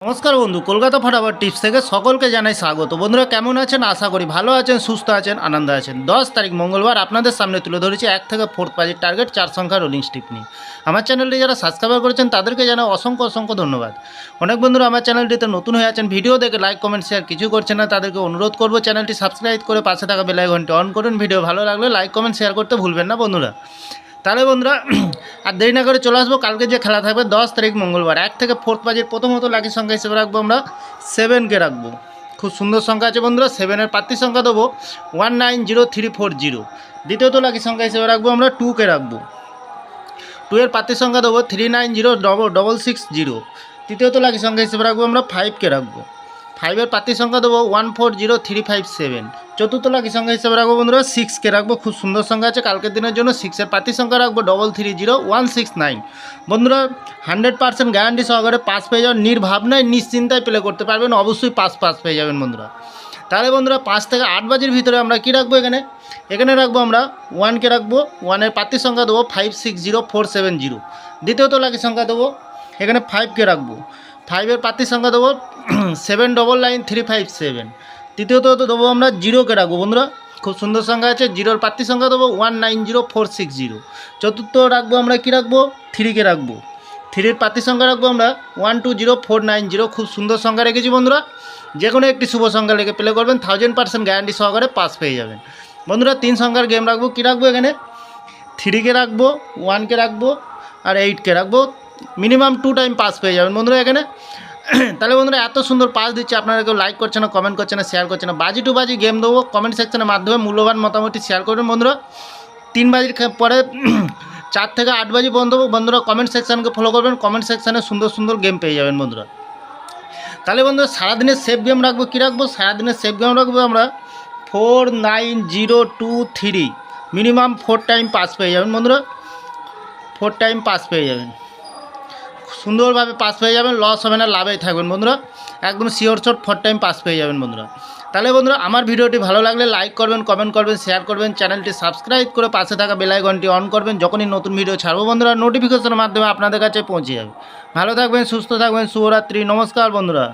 নমস্কার বন্ধু, কলকাতা ফটাফট টিপস থেকে সকলকে জানাই স্বাগত। বন্ধুরা কেমন আছেন? আশা করি ভালো আছেন, সুস্থ আছেন, আনন্দে আছেন। 10 তারিখ মঙ্গলবার আপনাদের সামনে তুলে ধরেছি 1 থেকে 4 বাজির টার্গেট 4 সংখ্যা রোলিং স্টিক নিয়ে। আমার চ্যানেলটি যারা সাবস্ক্রাইব করেছেন তাদেরকে জানাই অসংখ্য ধন্যবাদ। অনেক বন্ধুরা আমার চ্যানেলটিতে নতুন হয়ে আছেন, ভিডিও দেখে লাইক কমেন্ট শেয়ার কিছু করছেন না, তাদেরকে অনুরোধ করব চ্যানেলটি সাবস্ক্রাইব করে পাশে থাকা বেল আইকনটি অন করুন। ভিডিও ভালো লাগলে লাইক কমেন্ট শেয়ার করতে ভুলবেন না বন্ধুরা। তাহলে বন্ধুরা আর দেরি না করে চলে আসবো কালকে যে খেলা থাকবে 10 তারিখ মঙ্গলবার 1 থেকে 4 বাজির প্রথমত লাকি সংখ্যা হিসেবে রাখবো আমরা 7কে রাখবো। খুব সুন্দর সংখ্যা আছে বন্ধুরা। 7-এর প্রার্থী সংখ্যা দেবো 190340। দ্বিতীয়ত লাকি সংখ্যা হিসেবে রাখবো আমরা 2কে রাখবো। 2-এর প্রার্থী সংখ্যা দেবো 390660। তৃতীয়ত লাকি সংখ্যা হিসেবে রাখবো আমরা 5কে রাখবো। 5-এর প্রার্থী সংখ্যা দেবো 140357। চতুর্থ লাকি সংখ্যা হিসেবে রাখবো বন্ধুরা 6কে রাখবো। খুব সুন্দর সংখ্যা আছে কালকের দিনের জন্য। 6-এর প্রার্থী সংখ্যা রাখবো 330169। বন্ধুরা 100% গ্যারান্টি সহকারে পাস পেয়ে যাবেন, নির্ভাবনায় নিশ্চিন্তায় প্লে করতে পারবেন, অবশ্যই পাস পেয়ে যাবেন বন্ধুরা। তাহলে বন্ধুরা 5 থেকে 8 বাজির ভিতরে আমরা কি রাখবো? এখানে রাখবো আমরা 1কে রাখবো। 1-এর প্রার্থী সংখ্যা দেবো 560470। দ্বিতীয়ত লাকি সংখ্যা দেবো এখানে 5কে রাখবো। 5-এর প্রার্থী সংখ্যা দেবো 799357। তৃতীয়ত দেবো আমরা 0কে রাখবো বন্ধুরা। খুব সুন্দর সংখ্যা আছে। 0-এর প্রার্থী সংখ্যা দেবো 190460। চতুর্থ রাখবো আমরা কি রাখবো? 3কে রাখবো। 3-এর প্রার্থী সংখ্যা রাখবো আমরা 120490। খুব সুন্দর সংখ্যা রেখেছি বন্ধুরা। যে কোনো একটি শুভ সংখ্যা লেগে প্লে করবেন, 1000% গ্যারান্টি সহকারে পাস পেয়ে যাবেন বন্ধুরা। 3 সংখ্যার গেম রাখবো। কী রাখবো? এখানে 3কে রাখবো, 1কে রাখবো আর 8কে রাখবো। মিনিমাম 2 টাইম পাস পেয়ে যাবেন বন্ধুরা এখানে। তাহলে বন্ধুরা এত সুন্দর পাস দিচ্ছে, আপনারা কেউ লাইক করছে না, কমেন্ট করছে না, শেয়ার করছে না। বাজি টু বাজি গেম দেবো, কমেন্ট সেকশনের মাধ্যমে মূল্যবান মতামতটি শেয়ার করবেন বন্ধুরা। 3 বাজির পরে 4 থেকে 8 বাজি বন্ধ দেবো বন্ধুরা। কমেন্ট সেকশনকে ফলো করবেন, কমেন্ট সেকশনে সুন্দর গেম পেয়ে যাবেন বন্ধুরা। তাহলে বন্ধুরা সারাদিনের সেফ গেম রাখবো। কী রাখবো? সারাদিনের সেফ গেম রাখবো আমরা 49023। মিনিমাম 4 টাইম পাস পেয়ে যাবেন বন্ধুরা। 4 টাইম পাস পেয়ে যাবেন, সুন্দরভাবে পাস পেয়ে যাবেন, লস হবে না, লাভেই থাকবেন বন্ধুরা। একদম শিওর 4 টাইম পাস পেয়ে যাবেন বন্ধুরা। তাহলে বন্ধুরা আমার ভিডিওটি ভালো লাগলে লাইক করবেন, কমেন্ট করবেন, শেয়ার করবেন, চ্যানেলটি সাবস্ক্রাইব করে পাশে থাকা বেল আইকনটি অন করবেন। যখনই নতুন ভিডিও ছাড়বো বন্ধুরা নোটিফিকেশনের মাধ্যমে আপনাদের কাছে পৌঁছে যাবে। ভালো থাকবেন, সুস্থ থাকবেন, শুভরাত্রি, নমস্কার বন্ধুরা।